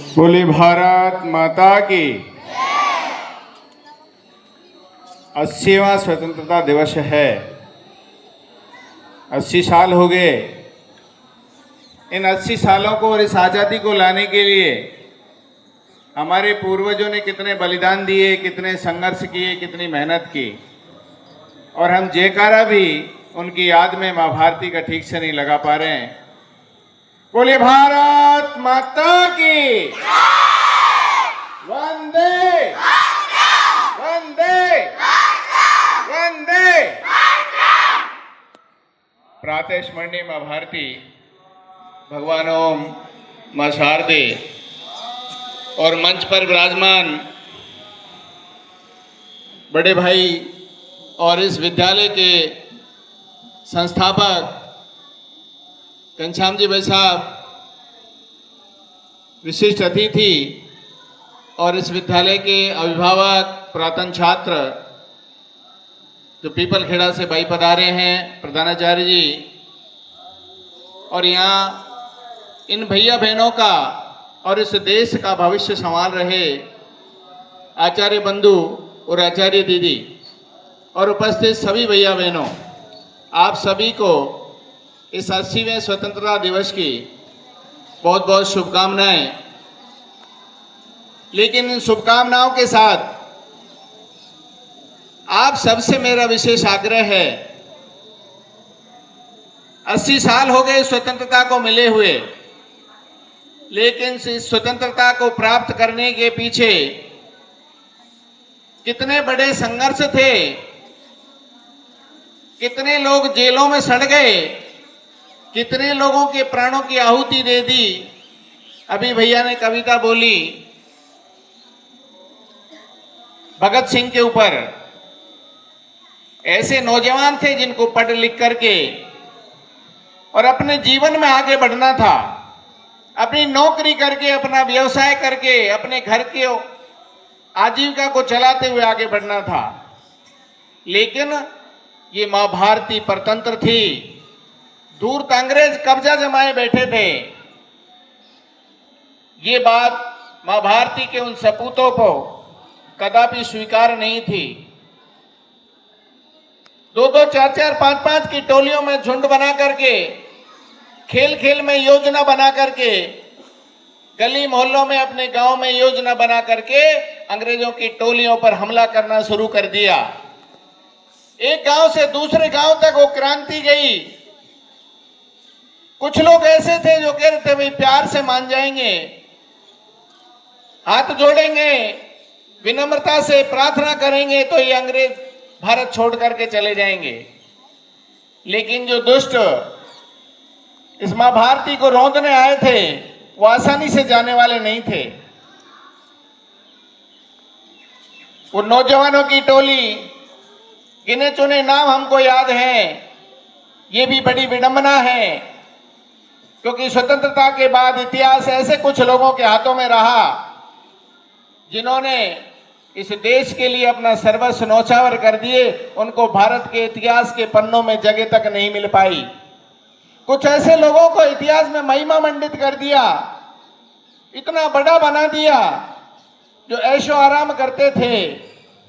बोली भारत माता की। 80वां स्वतंत्रता दिवस है। 80 साल हो गए। इन 80 सालों को और इस आज़ादी को लाने के लिए हमारे पूर्वजों ने कितने बलिदान दिए, कितने संघर्ष किए, कितनी मेहनत की। और हम जयकारा भी उनकी याद में माँ भारती का ठीक से नहीं लगा पा रहे हैं। बोलिए भारत माता की। वंदे वंदे वंदे। प्रातः स्मरणीय माँ भारती, भगवान ओम, माँ शारदे और मंच पर विराजमान बड़े भाई और इस विद्यालय के संस्थापक घनश्याम जी भाई साहब, विशिष्ट अतिथि और इस विद्यालय के अभिभावक, पुरातन छात्र जो पीपल खेड़ा से भाई पधारे हैं, प्रधानाचार्य जी, और यहाँ इन भैया बहनों का और इस देश का भविष्य संभाल रहे आचार्य बंधु और आचार्य दीदी और उपस्थित सभी भैया बहनों, आप सभी को इस 80वें स्वतंत्रता दिवस की बहुत बहुत शुभकामनाएं। लेकिन इन शुभकामनाओं के साथ आप सबसे मेरा विशेष आग्रह है। 80 साल हो गए स्वतंत्रता को मिले हुए, लेकिन इस स्वतंत्रता को प्राप्त करने के पीछे कितने बड़े संघर्ष थे, कितने लोग जेलों में सड़ गए, कितने लोगों के प्राणों की आहुति दे दी। अभी भैया ने कविता बोली भगत सिंह के ऊपर। ऐसे नौजवान थे जिनको पढ़ लिख करके और अपने जीवन में आगे बढ़ना था, अपनी नौकरी करके, अपना व्यवसाय करके, अपने घर के आजीविका को चलाते हुए आगे बढ़ना था। लेकिन ये माँ भारती परतंत्र थी। दूर तक अंग्रेज कब्जा जमाए बैठे थे। ये बात माँ भारती के उन सपूतों को कदापि स्वीकार नहीं थी। 2-2, 4-4, 5-5 की टोलियों में झुंड बना करके, खेल खेल में योजना बना करके, गली मोहल्लों में, अपने गांव में योजना बना करके अंग्रेजों की टोलियों पर हमला करना शुरू कर दिया। एक गांव से दूसरे गांव तक वो क्रांति गई। कुछ लोग ऐसे थे जो कह रहे थे भाई प्यार से मान जाएंगे, हाथ जोड़ेंगे, विनम्रता से प्रार्थना करेंगे तो ये अंग्रेज भारत छोड़ करके चले जाएंगे। लेकिन जो दुष्ट इस माँ भारती को रौंदने आए थे वो आसानी से जाने वाले नहीं थे। वो नौजवानों की टोली, गिने चुने नाम हमको याद हैं। ये भी बड़ी विडंबना है, क्योंकि स्वतंत्रता के बाद इतिहास ऐसे कुछ लोगों के हाथों में रहा जिन्होंने इस देश के लिए अपना सर्वस्व न्यौछावर कर दिए। उनको भारत के इतिहास के पन्नों में जगह तक नहीं मिल पाई। कुछ ऐसे लोगों को इतिहास में महिमा मंडित कर दिया, इतना बड़ा बना दिया, जो ऐशो आराम करते थे,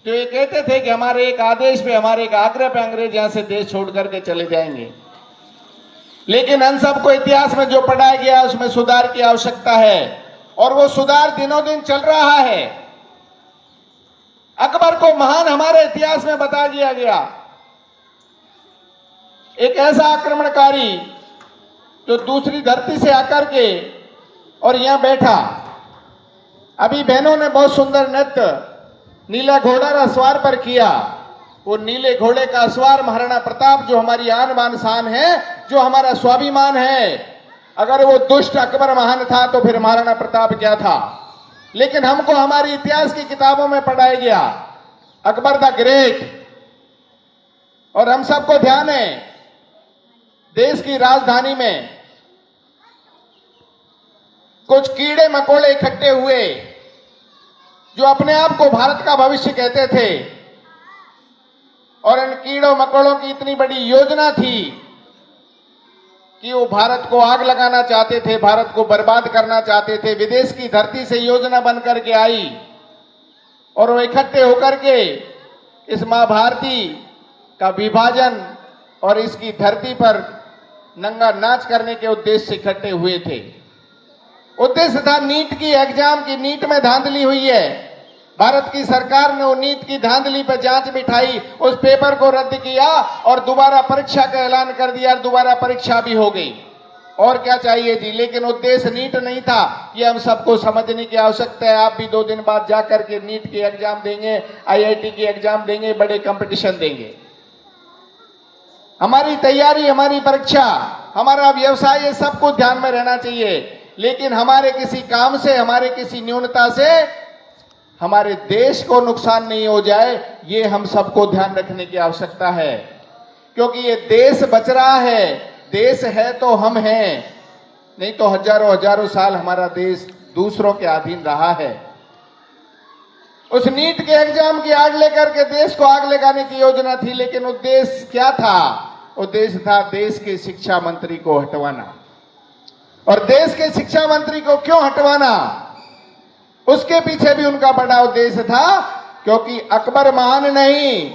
जो ये कहते थे कि हमारे एक आदेश पे, हमारे एक आग्रह पे अंग्रेज यहां से देश छोड़ करके चले जाएंगे। लेकिन हम सबको इतिहास में जो पढ़ाया गया उसमें सुधार की आवश्यकता है, और वो सुधार दिनों दिन चल रहा है। अकबर को महान हमारे इतिहास में बता दिया गया, एक ऐसा आक्रमणकारी जो दूसरी धरती से आकर के और यहां बैठा। अभी बहनों ने बहुत सुंदर नृत्य नीला घोड़ा सवार पर किया। वो नीले घोड़े का सवार महाराणा प्रताप, जो हमारी आन बान शान है, जो हमारा स्वाभिमान है। अगर वो दुष्ट अकबर महान था तो फिर महाराणा प्रताप क्या था? लेकिन हमको हमारी इतिहास की किताबों में पढ़ाया गया अकबर द ग्रेट। और हम सबको ध्यान है, देश की राजधानी में कुछ कीड़े मकोड़े इकट्ठे हुए जो अपने आप को भारत का भविष्य कहते थे, और इन कीड़ों मकोड़ों की इतनी बड़ी योजना थी कि वो भारत को आग लगाना चाहते थे, भारत को बर्बाद करना चाहते थे। विदेश की धरती से योजना बन करके आई और वो इकट्ठे होकर के इस मां भारती का विभाजन और इसकी धरती पर नंगा नाच करने के उद्देश्य से इकट्ठे हुए थे। उद्देश्य था नीट की एग्जाम की, नीट में धांधली हुई है। भारत की सरकार ने वो नीट की धांधली पर जांच बिठाई, उस पेपर को रद्द किया और दोबारा परीक्षा का ऐलान कर दिया, दोबारा परीक्षा भी हो गई। और क्या चाहिए जी। लेकिन उद्देश्य नीट नहीं था, ये हम सबको समझने की आवश्यकता है। आप भी 2 दिन बाद जाकर के नीट की एग्जाम देंगे, IIT की एग्जाम देंगे, बड़े कंपटीशन देंगे। हमारी तैयारी, हमारी परीक्षा, हमारा व्यवसाय, ये सबको ध्यान में रहना चाहिए। लेकिन हमारे किसी काम से, हमारे किसी न्यूनता से हमारे देश को नुकसान नहीं हो जाए, ये हम सबको ध्यान रखने की आवश्यकता है। क्योंकि ये देश बच रहा है, देश है तो हम हैं, नहीं तो हजारों हजारों साल हमारा देश दूसरों के अधीन रहा है। उस नीट के एग्जाम की आग लेकर के देश को आग लगाने की योजना थी, लेकिन उद्देश्य क्या था? उद्देश्य था देश के शिक्षा मंत्री को हटवाना। और देश के शिक्षा मंत्री को क्यों हटवाना? उसके पीछे भी उनका बड़ा उद्देश्य था, क्योंकि अकबर महान नहीं,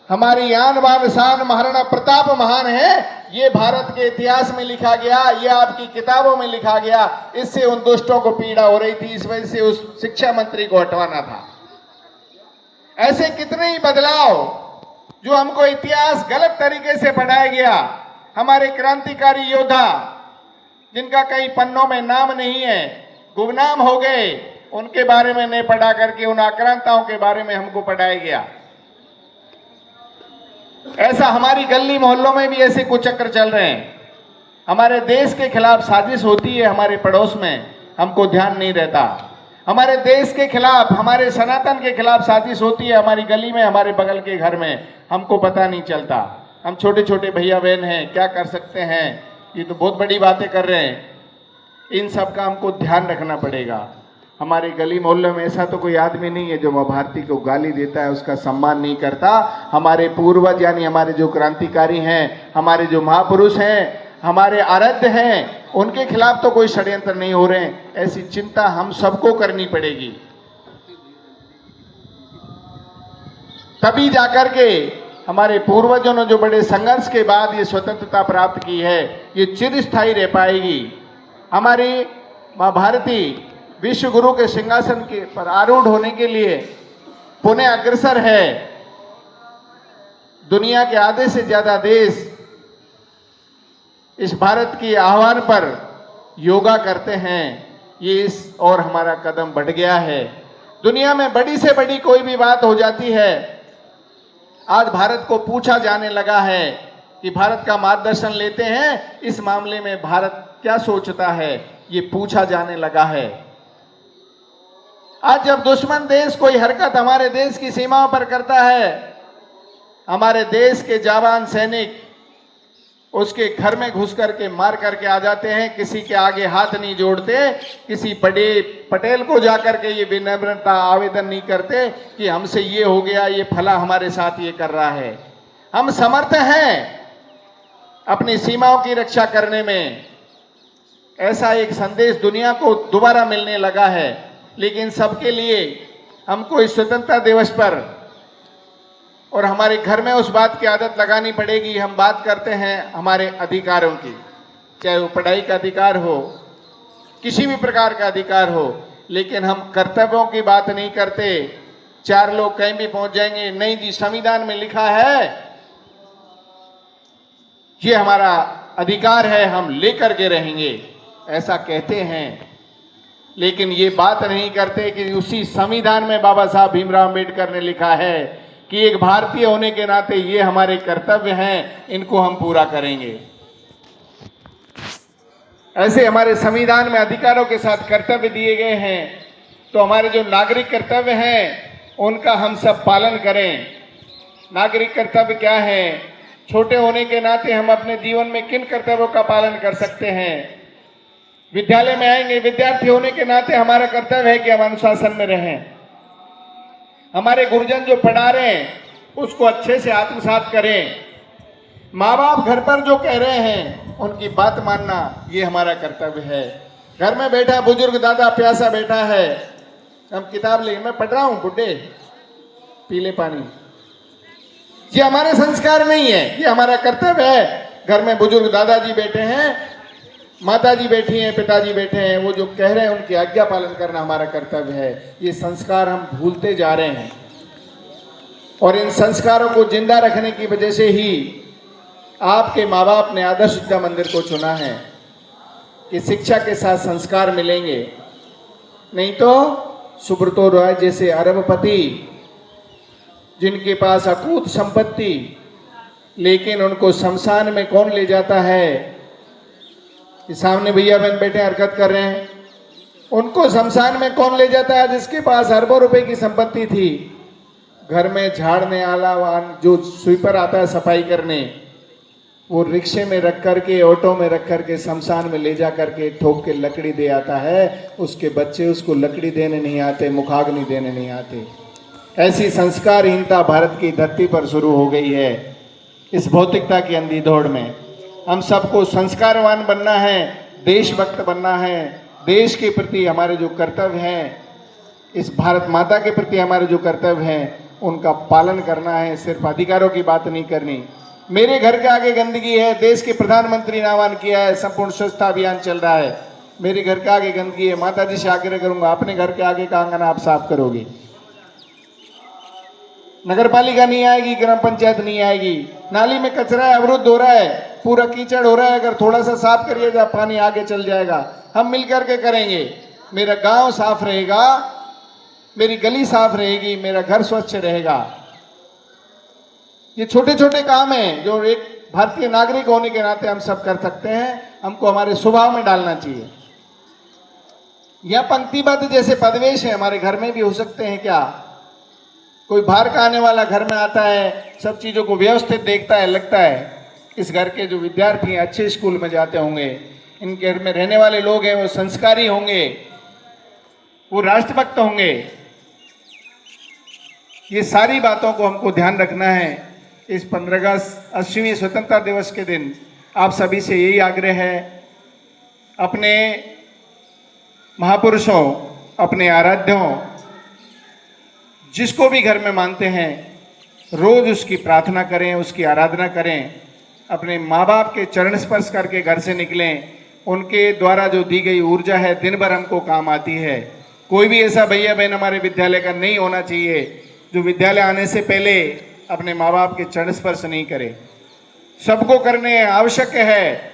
हमारी आन बान शान महाराणा प्रताप महान है, ये भारत के इतिहास में लिखा गया, ये आपकी किताबों में लिखा गया। इससे उन दुष्टों को पीड़ा हो रही थी, इस वजह से उस शिक्षा मंत्री को हटवाना था। ऐसे कितने ही बदलाव जो हमको इतिहास गलत तरीके से पढ़ाया गया। हमारे क्रांतिकारी योद्धा जिनका कई पन्नों में नाम नहीं है, गुमनाम हो गए, उनके बारे में नहीं पढ़ा करके उन आक्रांताओं के बारे में हमको पढ़ाया गया। ऐसा हमारी गली मोहल्लों में भी ऐसे कुचक्र चल रहे हैं। हमारे देश के खिलाफ साजिश होती है हमारे पड़ोस में, हमको ध्यान नहीं रहता। हमारे देश के खिलाफ, हमारे सनातन के खिलाफ साजिश होती है हमारी गली में, हमारे बगल के घर में, हमको पता नहीं चलता। हम छोटे छोटे भैया बहन हैं, क्या कर सकते हैं? ये तो बहुत बड़ी बातें कर रहे हैं। इन सब का हमको ध्यान रखना पड़ेगा। हमारे गली मोहल्ले में ऐसा तो कोई आदमी नहीं है जो मां भारती को गाली देता है, उसका सम्मान नहीं करता। हमारे पूर्वज यानी हमारे जो क्रांतिकारी हैं, हमारे जो महापुरुष हैं, हमारे आराध्य हैं, उनके खिलाफ तो कोई षड्यंत्र नहीं हो रहे हैं। ऐसी चिंता हम सबको करनी पड़ेगी, तभी जाकर के हमारे पूर्वजों ने जो बड़े संघर्ष के बाद ये स्वतंत्रता प्राप्त की है, ये चिरस्थायी रह पाएगी। हमारी मां भारती विश्व गुरु के सिंहासन के पर आरूढ़ होने के लिए पुनः अग्रसर है। दुनिया के आधे से ज्यादा देश इस भारत के आह्वान पर योगा करते हैं। ये इस और हमारा कदम बढ़ गया है। दुनिया में बड़ी से बड़ी कोई भी बात हो जाती है, आज भारत को पूछा जाने लगा है कि भारत का मार्गदर्शन लेते हैं, इस मामले में भारत क्या सोचता है, ये पूछा जाने लगा है। आज जब दुश्मन देश कोई हरकत हमारे देश की सीमाओं पर करता है, हमारे देश के जाबान सैनिक उसके घर में घुस करके मार करके आ जाते हैं, किसी के आगे हाथ नहीं जोड़ते, किसी बड़े पटेल को जाकर के ये विनम्रता आवेदन नहीं करते कि हमसे ये हो गया, ये फला हमारे साथ ये कर रहा है। हम समर्थ हैं अपनी सीमाओं की रक्षा करने में। ऐसा एक संदेश दुनिया को दोबारा मिलने लगा है। लेकिन सबके लिए हमको इस स्वतंत्रता दिवस पर और हमारे घर में उस बात की आदत लगानी पड़ेगी। हम बात करते हैं हमारे अधिकारों की, चाहे वो पढ़ाई का अधिकार हो, किसी भी प्रकार का अधिकार हो, लेकिन हम कर्तव्यों की बात नहीं करते। 4 लोग कहीं भी पहुंच जाएंगे, नहीं जी संविधान में लिखा है, ये हमारा अधिकार है, हम लेकर के रहेंगे, ऐसा कहते हैं। लेकिन ये बात नहीं करते कि उसी संविधान में बाबा साहब भीमराव अम्बेडकर ने लिखा है कि एक भारतीय होने के नाते ये हमारे कर्तव्य हैं, इनको हम पूरा करेंगे। ऐसे हमारे संविधान में अधिकारों के साथ कर्तव्य दिए गए हैं, तो हमारे जो नागरिक कर्तव्य हैं उनका हम सब पालन करें। नागरिक कर्तव्य क्या है? छोटे होने के नाते हम अपने जीवन में किन कर्तव्यों का पालन कर सकते हैं? विद्यालय में आएंगे, विद्यार्थी होने के नाते हमारा कर्तव्य है कि हम अनुशासन में रहें। हमारे गुरुजन जो पढ़ा रहे हैं उसको अच्छे से आत्मसात करें। माँ बाप घर पर जो कह रहे हैं उनकी बात मानना ये हमारा कर्तव्य है। घर में बैठा बुजुर्ग दादा प्यासा बैठा है, हम किताब ले, मैं पढ़ रहा हूँ बुड्ढे पीले पानी, ये हमारे संस्कार नहीं है, ये हमारा कर्तव्य है। घर में बुजुर्ग दादाजी बैठे हैं, माताजी बैठी हैं, पिताजी बैठे हैं, वो जो कह रहे हैं उनकी आज्ञा पालन करना हमारा कर्तव्य है। ये संस्कार हम भूलते जा रहे हैं और इन संस्कारों को जिंदा रखने की वजह से ही आपके माँ बाप ने आदर्श विद्या मंदिर को चुना है कि शिक्षा के साथ संस्कार मिलेंगे। नहीं तो सुब्रतो रॉय जैसे अरबपति जिनके पास अकूत संपत्ति, लेकिन उनको शमशान में कौन ले जाता है? कि सामने भैया बहन बैठे हरकत कर रहे हैं, उनको शमशान में कौन ले जाता है? जिसके पास अरबों रुपए की संपत्ति थी, घर में झाड़ने वाला जो स्वीपर आता है सफाई करने, वो रिक्शे में रख करके, ऑटो में रख करके शमशान में ले जा करके ठोक के लकड़ी दे आता है। उसके बच्चे उसको लकड़ी देने नहीं आते, मुखाग्नि देने नहीं आते। ऐसी संस्कारहीनता भारत की धरती पर शुरू हो गई है। इस भौतिकता की अंधी दौड़ में हम सबको संस्कारवान बनना है, देशभक्त बनना है। देश के प्रति हमारे जो कर्तव्य हैं, इस भारत माता के प्रति हमारे जो कर्तव्य हैं, उनका पालन करना है। सिर्फ अधिकारों की बात नहीं करनी। मेरे घर के आगे गंदगी है, देश के प्रधानमंत्री ने आह्वान किया है, संपूर्ण स्वच्छता अभियान चल रहा है। मेरे घर के आगे गंदगी है, माता जी से आग्रह करूंगा अपने घर के आगे का आंगन आप साफ करोगे। नगर पालिका नहीं आएगी, ग्राम पंचायत नहीं आएगी। नाली में कचरा है, अवरुद्ध हो रहा है, पूरा कीचड़ हो रहा है, अगर थोड़ा सा साफ करिएगा पानी आगे चल जाएगा। हम मिलकर के करेंगे, मेरा गांव साफ रहेगा, मेरी गली साफ रहेगी, मेरा घर स्वच्छ रहेगा। ये छोटे छोटे काम हैं जो एक भारतीय नागरिक होने के नाते हम सब कर सकते हैं, हमको हमारे स्वभाव में डालना चाहिए। यह पंक्तिबद्ध जैसे पदवेश है हमारे घर में भी हो सकते हैं क्या? कोई बाहर का आने वाला घर में आता है, सब चीज़ों को व्यवस्थित देखता है, लगता है इस घर के जो विद्यार्थी हैं अच्छे स्कूल में जाते होंगे, इन घर में रहने वाले लोग हैं वो संस्कारी होंगे, वो राष्ट्रभक्त होंगे। ये सारी बातों को हमको ध्यान रखना है। इस 15 अगस्त 80वें स्वतंत्रता दिवस के दिन आप सभी से यही आग्रह है, अपने महापुरुषों, अपने आराध्यों, जिसको भी घर में मानते हैं, रोज उसकी प्रार्थना करें, उसकी आराधना करें। अपने माँ बाप के चरण स्पर्श करके घर से निकलें। उनके द्वारा जो दी गई ऊर्जा है दिन भर हमको काम आती है। कोई भी ऐसा भैया बहन हमारे विद्यालय का नहीं होना चाहिए जो विद्यालय आने से पहले अपने माँ बाप के चरण स्पर्श नहीं करे। सबको करने आवश्यक है।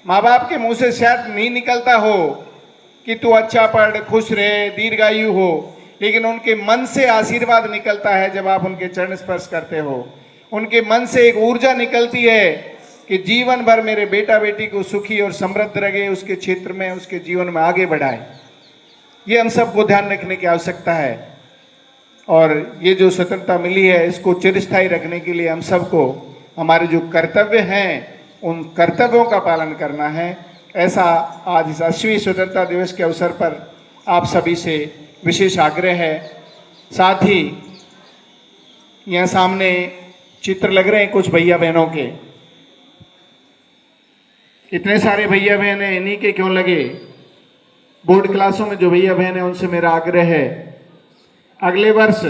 माँ बाप के मुंह से शायद नहीं निकलता हो कि तू अच्छा पढ़, खुश रहे, दीर्घायु हो, लेकिन उनके मन से आशीर्वाद निकलता है जब आप उनके चरण स्पर्श करते हो। उनके मन से एक ऊर्जा निकलती है कि जीवन भर मेरे बेटा बेटी को सुखी और समृद्ध रखे, उसके क्षेत्र में, उसके जीवन में आगे बढ़ाए। ये हम सबको ध्यान रखने की आवश्यकता है। और ये जो स्वतंत्रता मिली है इसको चिरस्थायी रखने के लिए हम सबको हमारे जो कर्तव्य हैं उन कर्तव्यों का पालन करना है। ऐसा आज इस 80वें स्वतंत्रता दिवस के अवसर पर आप सभी से विशेष आग्रह है। साथ ही यहाँ सामने चित्र लग रहे हैं कुछ भैया बहनों के। इतने सारे भैया बहन हैं, इन्हीं के क्यों लगे? बोर्ड क्लासों में जो भैया बहन हैं उनसे मेरा आग्रह है, अगले वर्ष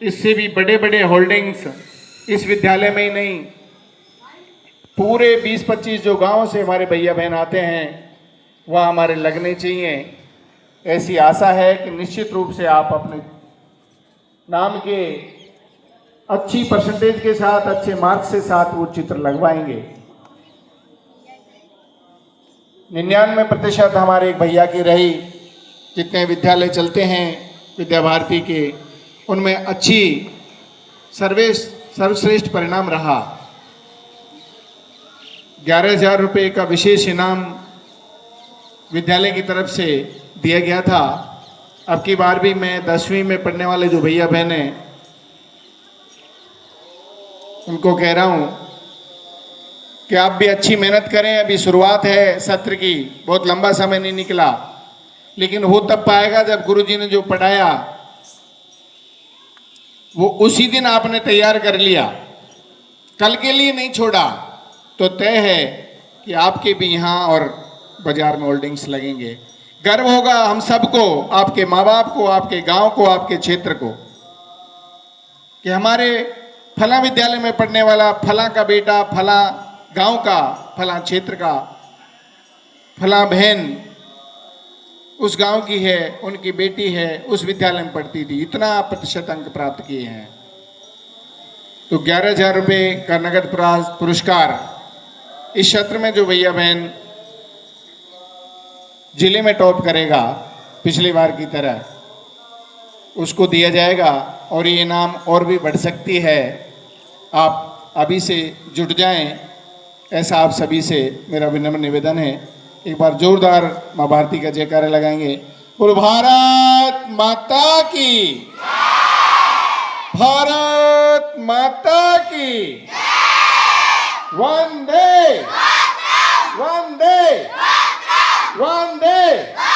इससे भी बड़े बड़े होल्डिंग्स इस विद्यालय में ही नहीं, पूरे 20-25 जो गांवों से हमारे भैया बहन आते हैं वह हमारे लगने चाहिए। ऐसी आशा है कि निश्चित रूप से आप अपने नाम के अच्छी परसेंटेज के साथ, अच्छे मार्क्स के साथ वो चित्र लगवाएंगे। 99% हमारे एक भैया की रही। जितने विद्यालय चलते हैं विद्या भारती के, उनमें अच्छी सर्वश्रेष्ठ परिणाम रहा। 11,000 रुपये का विशेष इनाम विद्यालय की तरफ से दिया गया था। अब की बार भी मैं 10वीं में पढ़ने वाले जो भैया बहन हैं उनको कह रहा हूँ कि आप भी अच्छी मेहनत करें। अभी शुरुआत है सत्र की, बहुत लंबा समय नहीं निकला, लेकिन वो तब पाएगा जब गुरुजी ने जो पढ़ाया वो उसी दिन आपने तैयार कर लिया, कल के लिए नहीं छोड़ा। तो तय है कि आपके भी यहाँ और बाजार में होल्डिंग्स लगेंगे। गर्व होगा हम सबको, आपके माँ बाप को, आपके गांव को, आपके क्षेत्र को, कि हमारे फला विद्यालय में पढ़ने वाला फला का बेटा, फला गांव का, फला क्षेत्र का, फला बहन उस गांव की है, उनकी बेटी है, उस विद्यालय में पढ़ती थी, इतना प्रतिशत अंक प्राप्त किए हैं। तो 11,000 रुपये का नगद पुरस्कार इस क्षेत्र में जो भैया बहन जिले में टॉप करेगा पिछली बार की तरह, उसको दिया जाएगा। और ये इनाम और भी बढ़ सकती है। आप अभी से जुट जाएं, ऐसा आप सभी से मेरा विनम्र निवेदन है। एक बार जोरदार माँ भारती का जयकारा लगाएंगे। बोलो भारत माता की, भारत माता की, वंदे वंदे वंदे।